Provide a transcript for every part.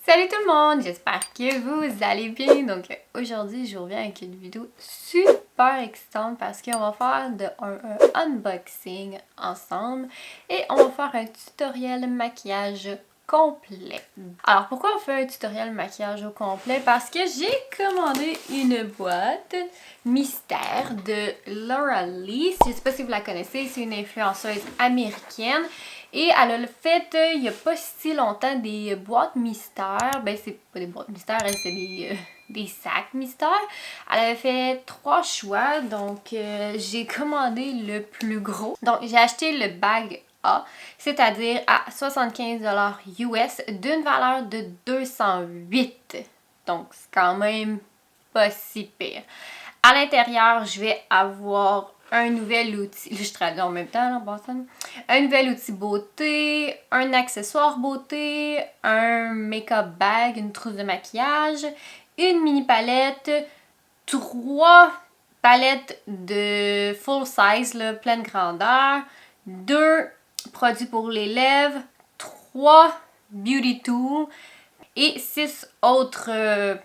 Salut tout le monde, j'espère que vous allez bien. Donc aujourd'hui je reviens avec une vidéo super excitante parce qu'on va faire un unboxing ensemble et on va faire un tutoriel maquillage complet. Alors pourquoi on fait un tutoriel maquillage au complet? Parce que j'ai commandé une boîte mystère de Laura Lee. Je sais pas si vous la connaissez, c'est une influenceuse américaine. Et elle a fait, il n'y a pas si longtemps, des boîtes mystères. Ben, c'est pas des boîtes mystères, c'est des sacs mystères. Elle avait fait 3 choix, donc j'ai commandé le plus gros. Donc, j'ai acheté le bag A, c'est-à-dire à 75$ US, d'une valeur de 208. Donc, c'est quand même pas si pire. À l'intérieur, je vais avoir un nouvel outil, je traduis en même temps, là, bon, un nouvel outil beauté, un accessoire beauté, un make-up bag, une trousse de maquillage, une mini palette, 3 palettes de full size, là, pleine grandeur, 2 produits pour les lèvres, 3 beauty tools et 6 autres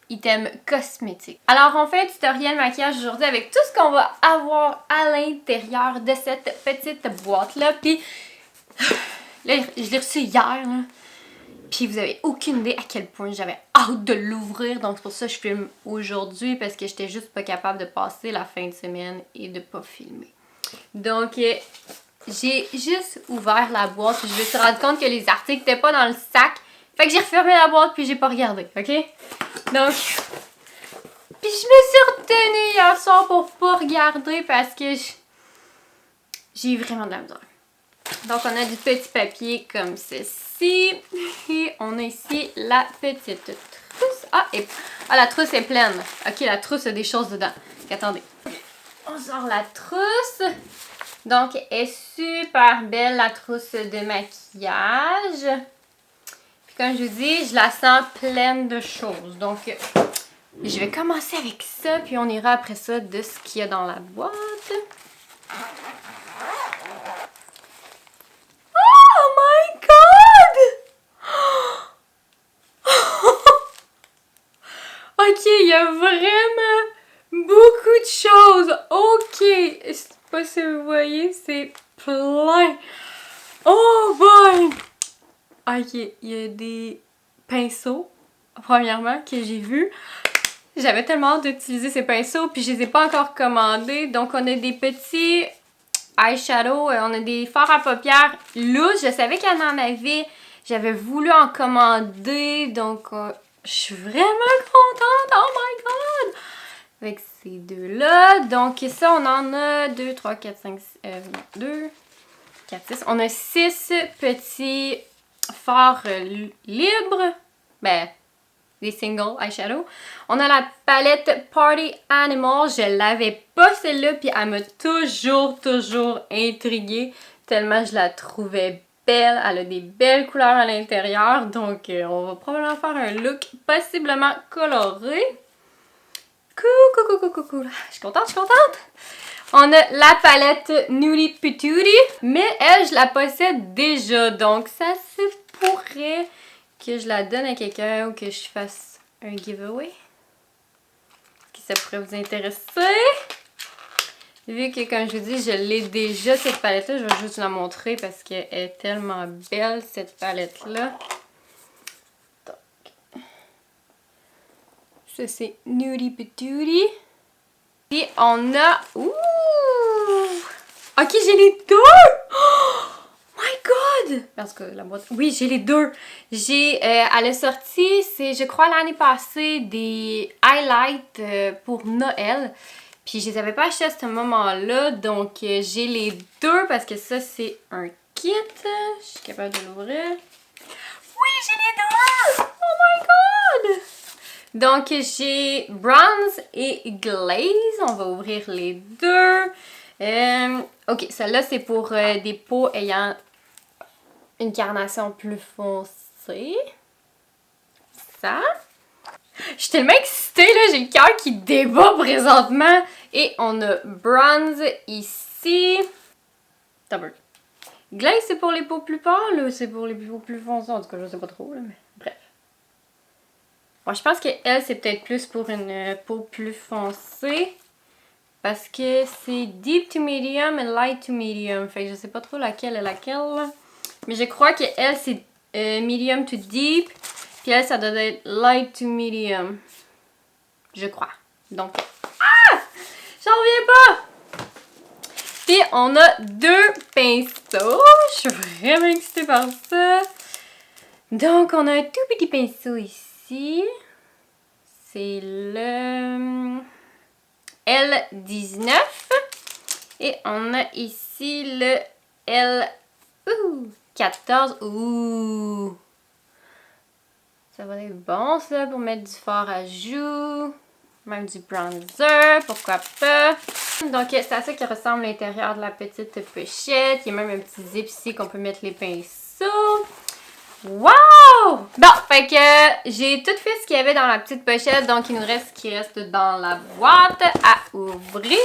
items cosmétiques. Alors on fait un tutoriel maquillage aujourd'hui avec tout ce qu'on va avoir à l'intérieur de cette petite boîte là. Puis là, je l'ai reçu hier là. Puis vous avez aucune idée à quel point j'avais hâte de l'ouvrir. Donc c'est pour ça que je filme aujourd'hui parce que j'étais juste pas capable de passer la fin de semaine et de pas filmer. Donc j'ai juste ouvert la boîte. Je me suis rendu compte que les articles n'étaient pas dans le sac. Fait que j'ai refermé la boîte puis j'ai pas regardé, ok? Donc, puis je me suis retenue hier soir pour pas regarder parce que j'ai vraiment de la misère. Donc, on a du petit papier comme ceci. Et on a ici la petite trousse. La trousse est pleine. Ok, la trousse a des choses dedans. Attendez. On sort la trousse. Donc, elle est super belle, la trousse de maquillage. Puis comme je vous dis, je la sens pleine de choses. Donc, je vais commencer avec ça, puis on ira après ça de ce qu'il y a dans la boîte. Oh my god! Ok, il y a vraiment beaucoup de choses. Ok, je sais pas si vous voyez, c'est plein. Oh boy! Ok, il y a des pinceaux, premièrement, que j'ai vus. J'avais tellement hâte d'utiliser ces pinceaux, puis je les ai pas encore commandés. Donc, on a des petits eyeshadows, on a des fards à paupières loose. Je savais qu'il y en avait. J'avais voulu en commander, donc je suis vraiment contente. Oh my god! Avec ces deux-là. Donc, ça, on en a 2, 3, 4, 5, 2, 4, 6. On a 6 petits fards libres. Ben, des single eyeshadow. On a la palette Party Animal. Je l'avais pas celle-là, puis elle m'a toujours intriguée. Tellement je la trouvais belle. Elle a des belles couleurs à l'intérieur. Donc, on va probablement faire un look possiblement coloré. Coucou. Je suis contente. On a la palette Nudie Patootie. Mais elle, je la possède déjà. Donc, ça se pourrait que je la donne à quelqu'un ou que je fasse un giveaway. Qui ça pourrait vous intéresser. Vu que, comme je vous dis, je l'ai déjà cette palette-là, je vais juste la montrer parce qu'elle est tellement belle, cette palette-là. Donc, ça c'est Nudie Patootie. Puis on a... Ouh! Ok, j'ai les deux! Oh! My god! Parce que la boîte... Oui, j'ai les deux. Elle est sortie, c'est, je crois, l'année passée, des highlights pour Noël. Puis je les avais pas achetés à ce moment-là. Donc, j'ai les deux parce que ça, c'est un kit. Je suis capable de l'ouvrir. Oui, j'ai les deux! Oh my god! Donc, j'ai bronze et glaze. On va ouvrir les deux. Ok, celle-là, c'est pour des peaux ayant une carnation plus foncée. Ça. Je suis tellement excitée, là. J'ai le cœur qui débat présentement. Et on a bronze ici. Double. Glaze, c'est pour les peaux plus pâles ou c'est pour les peaux plus foncées? En tout cas, je sais pas trop, là, mais bref. Bon, je pense que elle, c'est peut-être plus pour une peau plus foncée. Parce que c'est deep to medium et light to medium. Fait que je sais pas trop laquelle est laquelle. Mais je crois que elle, c'est medium to deep. Puis elle, ça doit être light to medium. Je crois. Donc, j'en reviens pas! Puis on a 2 pinceaux. Je suis vraiment excitée par ça. Donc, on a un tout petit pinceau ici. C'est le L19. Et on a ici le L14. Ouh! Ça va être bon ça pour mettre du fard à joues. Même du bronzer, pourquoi pas. Donc c'est à ça qui ressemble l'intérieur de la petite pochette. Il y a même un petit zip ici qu'on peut mettre les pinceaux. Wow! Bon, fait que j'ai tout fait ce qu'il y avait dans la petite pochette. Donc il nous reste ce qui reste dans la boîte à ouvrir.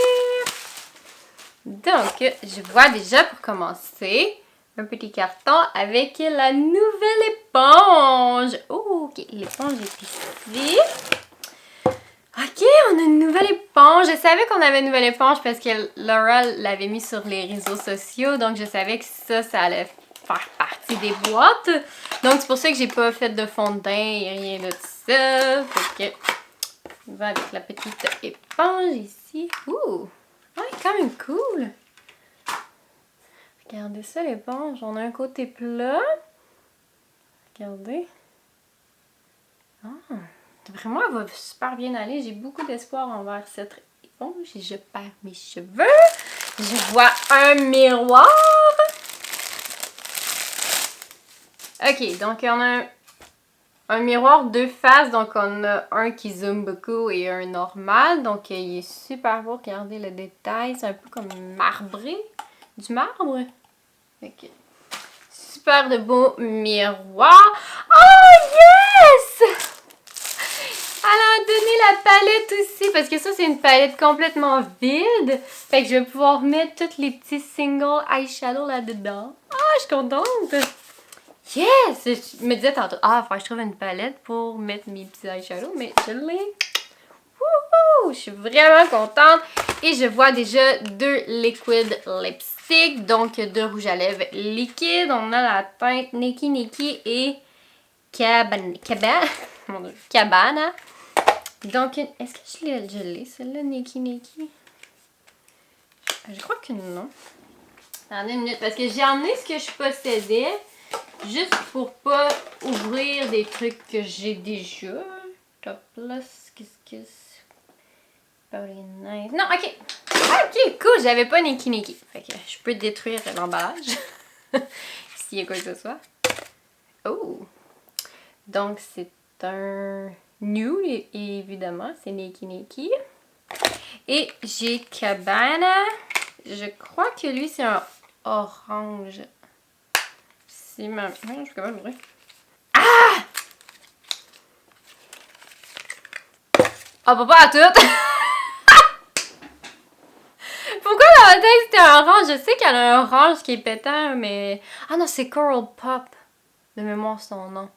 Donc je vois déjà pour commencer un petit carton avec la nouvelle éponge. Oh, ok, l'éponge est ici. Ok, on a une nouvelle éponge. Je savais qu'on avait une nouvelle éponge parce que Laura l'avait mis sur les réseaux sociaux. Donc, je savais que ça allait faire partie des boîtes. Donc, c'est pour ça que j'ai pas fait de fond de teint et rien de ça. Fait que, on va avec la petite éponge ici. Ouh! Ouais, quand même cool. Regardez ça, l'éponge. On a un côté plat. Regardez. Ah! Vraiment, elle va super bien aller. J'ai beaucoup d'espoir envers cette éponge et je perds mes cheveux. Je vois un miroir. Ok, donc on a un miroir 2 faces. Donc on a un qui zoome beaucoup et un normal. Donc il est super beau. Regardez le détail. C'est un peu comme marbré. Du marbre. Ok. Super de beau miroir. Oh yes! Elle a donné la palette aussi, parce que ça, c'est une palette complètement vide. Fait que je vais pouvoir mettre tous les petits single eyeshadow là-dedans. Ah, je suis contente! Yes! Je me disais tantôt, il faut que je trouve une palette pour mettre mes petits eyeshadows, mais je l'ai. Wouhou! Je suis vraiment contente. Et je vois déjà 2 liquid lipstick, donc 2 rouges à lèvres liquides. On a la teinte Nikki Nikki et Cabana. Donc, est-ce que je l'ai, celle-là, Nikki Nikki? Je crois que non. Attendez une minute, parce que j'ai emmené ce que je possédais, juste pour pas ouvrir des trucs que j'ai déjà. Topless, kiss. Very nice. Non, ok. Ok, cool, j'avais pas Nikki Nikki. Fait que je peux détruire l'emballage. S'il y a quoi que ce soit. Oh! Donc, c'est un nude, évidemment, c'est Nikki Nikki. Et j'ai Cabana. Je crois que lui, c'est un orange. C'est ma... je suis capable d'ouvrir. Ah! Oh, pas à tout! Pourquoi dans ma tête c'était un orange? Je sais qu'il y en a un orange qui est pétant, mais... Ah non, c'est Coral Pop. De mémoire son nom.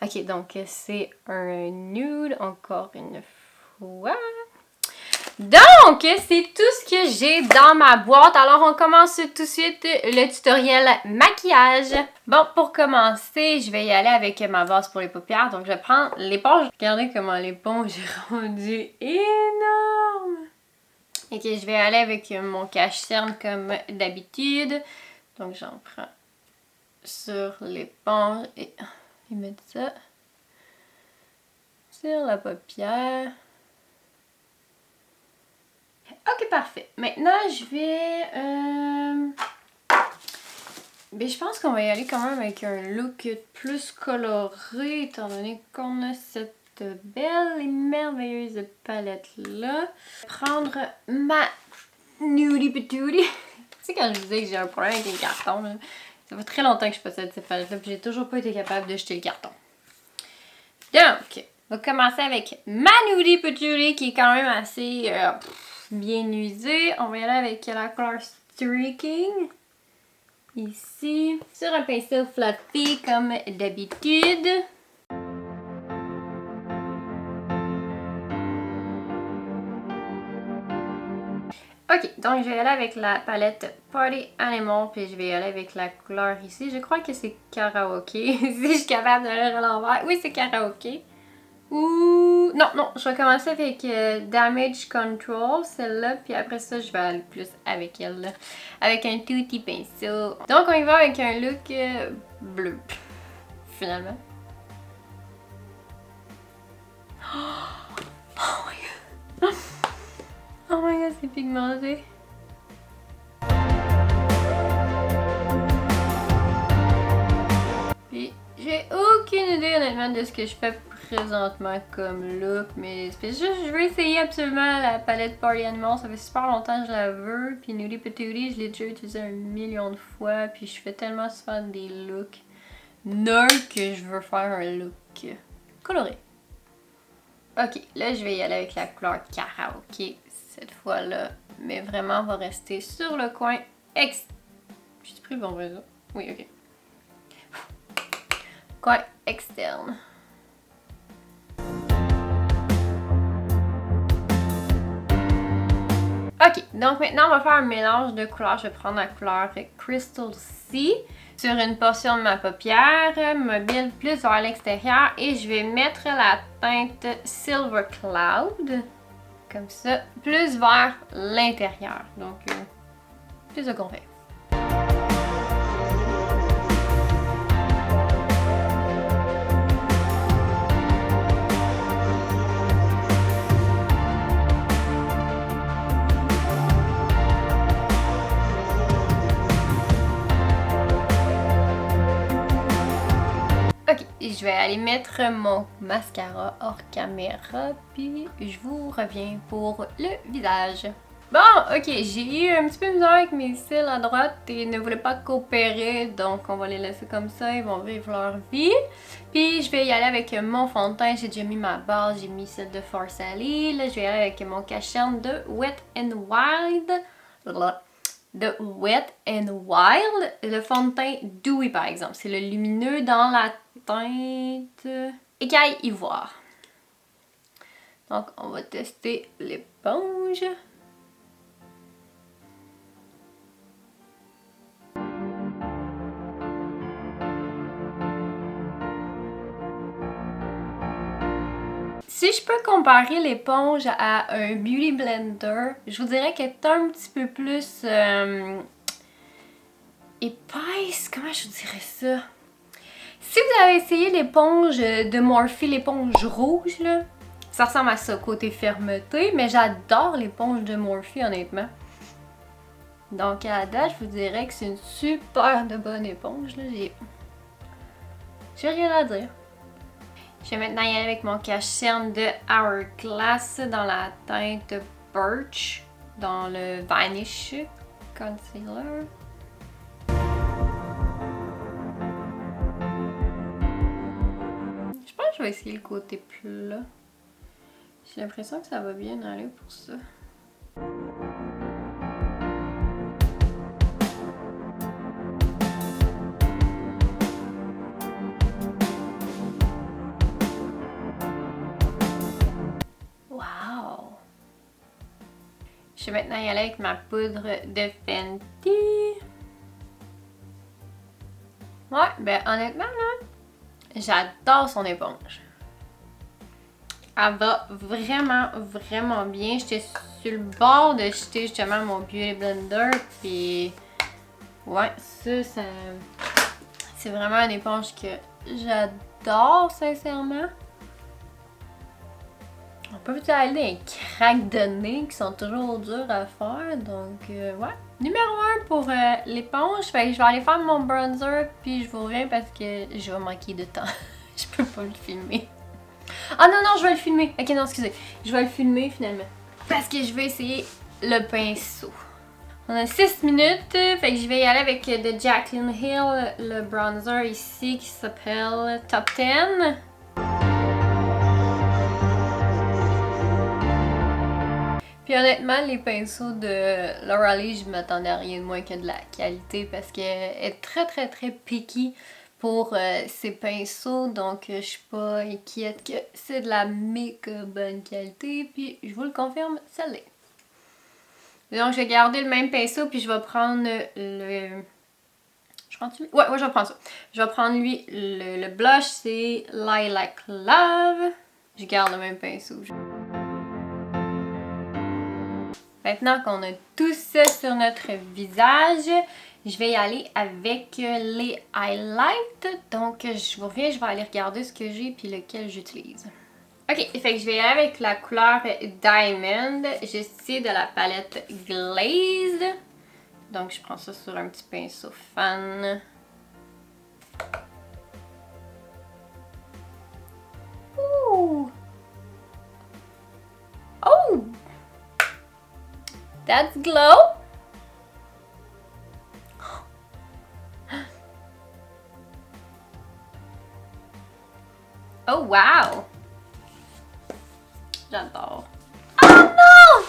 Ok, donc c'est un nude, encore une fois. Donc, c'est tout ce que j'ai dans ma boîte. Alors, on commence tout de suite le tutoriel maquillage. Bon, pour commencer, je vais y aller avec ma base pour les paupières. Donc, je vais prendre l'éponge. Regardez comment l'éponge est rendue énorme. Ok, je vais aller avec mon cache-cerne comme d'habitude. Donc, j'en prends sur l'éponge et mettre ça sur la paupière. Ok, parfait. Maintenant, je vais... je pense qu'on va y aller quand même avec un look plus coloré, étant donné qu'on a cette belle et merveilleuse palette-là. Prendre ma Nudie Patootie. Tu sais, quand je vous disais que j'ai un problème avec les cartons, là, ça fait très longtemps que je possède cette palette-là, puis j'ai toujours pas été capable de jeter le carton. Donc, on va commencer avec ma Nudie Patootie, qui est quand même assez... bien usé. On va y aller avec la couleur Streaking. Ici. Sur un pinceau fluffy comme d'habitude. Ok, donc je vais y aller avec la palette Party Animal, puis je vais y aller avec la couleur ici. Je crois que c'est karaoké, si je suis capable de le lire à l'envers. Oui, c'est karaoké. Ouh, non, non, je vais commencer avec Damage Control, celle-là, puis après ça, je vais aller plus avec elle, là, avec un tout petit pinceau. Donc, on y va avec un look bleu, finalement. Oh my god! Oh my god, c'est pigmenté! Puis, j'ai aucune idée honnêtement de ce que je fais présentement comme look, mais c'est juste, je veux essayer absolument la palette Party Animal, ça fait super longtemps que je la veux, puis Nudie Patootie, je l'ai déjà utilisé 1 million de fois, puis je fais tellement souvent des looks nerds que je veux faire un look coloré. Ok, là je vais y aller avec la couleur karaoké cette fois-là, mais vraiment on va rester sur le coin J'ai pris le bon réseau? Oui, ok. Coin externe. Ok, donc maintenant on va faire un mélange de couleurs. Je vais prendre la couleur Crystal Sea sur une portion de ma paupière mobile plus vers l'extérieur et je vais mettre la teinte Silver Cloud comme ça, plus vers l'intérieur. Donc, plus de confet. Ok, je vais aller mettre mon mascara hors caméra, puis je vous reviens pour le visage. Bon, ok, j'ai eu un petit peu de misère avec mes cils à droite et ils ne voulaient pas coopérer, donc on va les laisser comme ça, ils vont vivre leur vie. Puis je vais y aller avec mon fond de teint, j'ai déjà mis ma base, j'ai mis celle de Force Ali. Là, je vais y aller avec mon cache-cerne de Wet n Wild. De Wet n Wild, le fond de teint Dewy par exemple, c'est le lumineux dans la teinte écaille ivoire. Donc on va tester l'éponge. Si je peux comparer l'éponge à un Beauty Blender, je vous dirais qu'elle est un petit peu plus épaisse. Comment je vous dirais ça? Si vous avez essayé l'éponge de Morphe, l'éponge rouge, là, ça ressemble à ça, côté fermeté, mais j'adore l'éponge de Morphe, honnêtement. Donc à la date, je vous dirais que c'est une super de bonne éponge. J'ai rien à dire. Je vais maintenant y aller avec mon cache-cerne de Hourglass dans la teinte Birch, dans le Vanish Concealer. Je pense que je vais essayer le côté plat. J'ai l'impression que ça va bien aller pour ça. Wow! Je vais maintenant y aller avec ma poudre de Fenty. Ouais, ben honnêtement là, j'adore son éponge. Elle va vraiment, vraiment bien. J'étais sur le bord de jeter justement mon Beauty Blender, puis ouais, ça c'est vraiment une éponge que j'adore sincèrement. On peut aller dans les craques de nez qui sont toujours durs à faire, donc ouais. Numéro 1 pour l'éponge, fait que je vais aller faire mon bronzer, puis je vous reviens parce que je vais manquer de temps. Je peux pas le filmer. Ah non, non, je vais le filmer. Ok, non, excusez. Je vais le filmer finalement. Parce que je vais essayer le pinceau. On a 6 minutes, fait que je vais y aller avec de Jaclyn Hill, le bronzer ici qui s'appelle Top 10. Puis honnêtement, les pinceaux de Laura Lee, je m'attendais à rien de moins que de la qualité parce qu'elle est très picky pour ses pinceaux, donc je suis pas inquiète que c'est de la méga bonne qualité, puis je vous le confirme, ça l'est. Donc, je vais garder le même pinceau, puis je vais prendre le... Je prends-tu lui? Ouais, je vais prendre ça. Je vais prendre lui, le blush, c'est Lilac Love. Je garde le même pinceau. Maintenant qu'on a tout ça sur notre visage, je vais y aller avec les highlights. Donc, je vous reviens, je vais aller regarder ce que j'ai puis lequel j'utilise. Ok, fait que je vais y aller avec la couleur Diamond. J'ai de la palette Glazed. Donc, je prends ça sur un petit pinceau fan. Ouh! Oh! That's glow! Oh wow! J'adore. Oh non!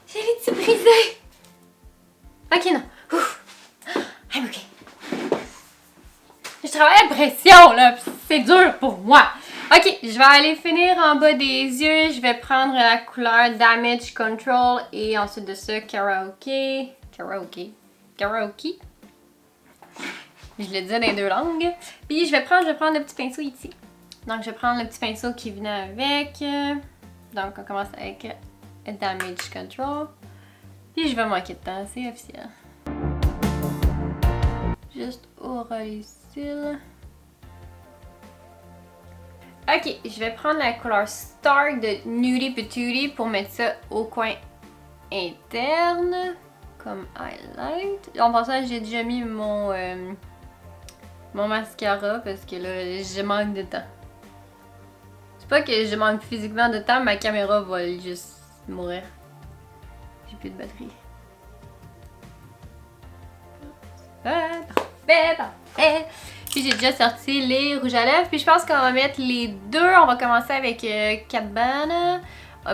J'ai les petits brisés! Ok, non. Ouf. I'm ok. Je travaille à pression, là, c'est dur pour moi. Ok, je vais aller finir en bas des yeux. Je vais prendre la couleur Damage Control et ensuite de ça, Karaoke. Je le dis dans les deux langues. Puis je vais prendre le petit pinceau ici. Donc je vais prendre le petit pinceau qui venait avec. Donc on commence avec Damage Control. Puis je vais manquer de temps, c'est officiel. Juste au ras les cils. Ok, je vais prendre la couleur Star de Nudie Patootie pour mettre ça au coin interne. Comme highlight. En passant, j'ai déjà mis mon mascara parce que là, je manque de temps. C'est pas que je manque physiquement de temps, ma caméra va juste mourir. J'ai plus de batterie. Parfait. Puis j'ai déjà sorti les rouges à lèvres. Puis je pense qu'on va mettre les deux. On va commencer avec Kat Von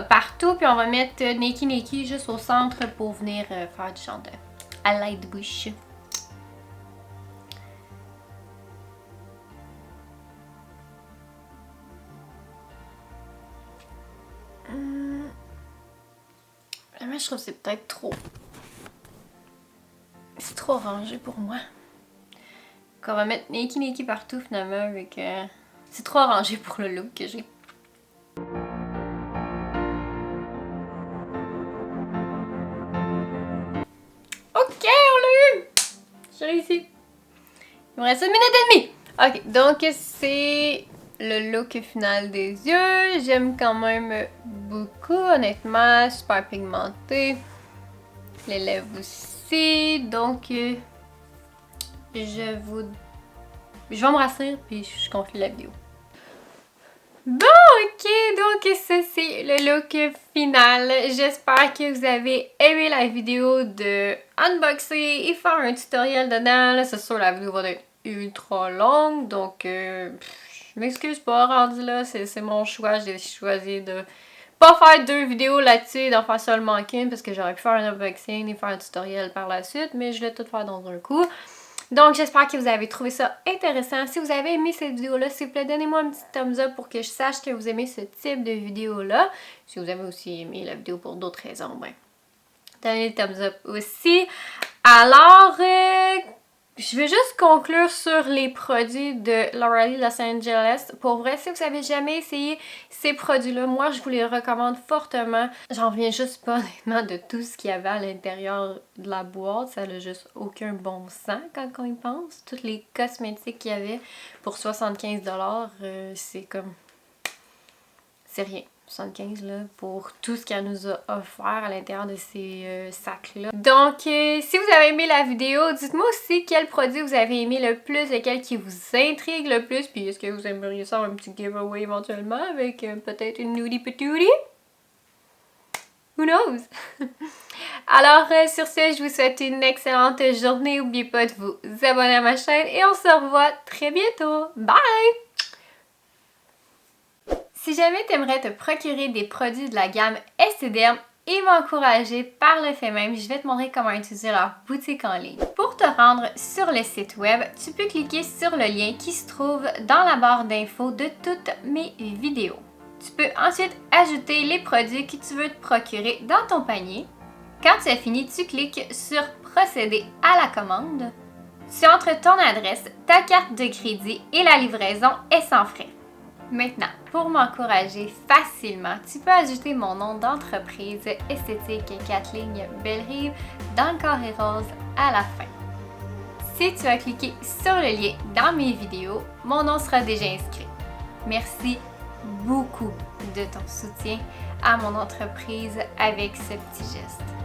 partout. Puis on va mettre Naked Naked juste au centre pour venir faire du chanteur. À l'aide de bouche. Moi, je trouve que c'est peut-être trop. C'est trop rangé pour moi. Donc on va mettre Naked Naked partout finalement avec... C'est trop rangé pour le look que j'ai. Ok, on l'a eu! J'ai réussi. Il me reste 1 minute et demie. Ok, donc c'est le look final des yeux. J'aime quand même beaucoup, honnêtement. Super pigmenté. Les lèvres aussi. Donc, je vais me rassurer puis je conclue la vidéo. Bon, ok, donc ça c'est le look final. J'espère que vous avez aimé la vidéo de unboxer et faire un tutoriel dedans. Là, c'est sûr, la vidéo va être ultra longue, donc je m'excuse pas, rendu là, c'est mon choix. J'ai choisi de pas faire 2 vidéos là-dessus, d'en faire seulement qu'une, parce que j'aurais pu faire un unboxing et faire un tutoriel par la suite, mais je vais tout faire dans un coup. Donc, j'espère que vous avez trouvé ça intéressant. Si vous avez aimé cette vidéo-là, s'il vous plaît, donnez-moi un petit thumbs up pour que je sache que vous aimez ce type de vidéo-là. Si vous avez aussi aimé la vidéo pour d'autres raisons, ben, donnez le thumbs up aussi. Alors, je vais juste conclure sur les produits de L'Oréal Los Angeles. Pour vrai, si vous n'avez jamais essayé ces produits-là, moi, je vous les recommande fortement. J'en reviens juste pas honnêtement de tout ce qu'il y avait à l'intérieur de la boîte. Ça n'a juste aucun bon sens quand on y pense. Toutes les cosmétiques qu'il y avait pour 75$, c'est comme... c'est rien. 75 là, pour tout ce qu'elle nous a offert à l'intérieur de ces sacs-là. Donc, si vous avez aimé la vidéo, dites-moi aussi quel produit vous avez aimé le plus, lequel qui vous intrigue le plus, puis est-ce que vous aimeriez ça un petit giveaway éventuellement avec peut-être une Nudie Patootie? Who knows? Alors, sur ce, je vous souhaite une excellente journée. N'oubliez pas de vous abonner à ma chaîne et on se revoit très bientôt. Bye! Si jamais tu aimerais te procurer des produits de la gamme Esthederm et m'encourager par le fait même, je vais te montrer comment utiliser leur boutique en ligne. Pour te rendre sur le site web, tu peux cliquer sur le lien qui se trouve dans la barre d'infos de toutes mes vidéos. Tu peux ensuite ajouter les produits que tu veux te procurer dans ton panier. Quand tu as fini, tu cliques sur procéder à la commande. Tu entres ton adresse, ta carte de crédit et la livraison est sans frais. Maintenant, pour m'encourager facilement, tu peux ajouter mon nom d'entreprise Esthétique Kathleen Bellerive dans le carré rose à la fin. Si tu as cliqué sur le lien dans mes vidéos, mon nom sera déjà inscrit. Merci beaucoup de ton soutien à mon entreprise avec ce petit geste.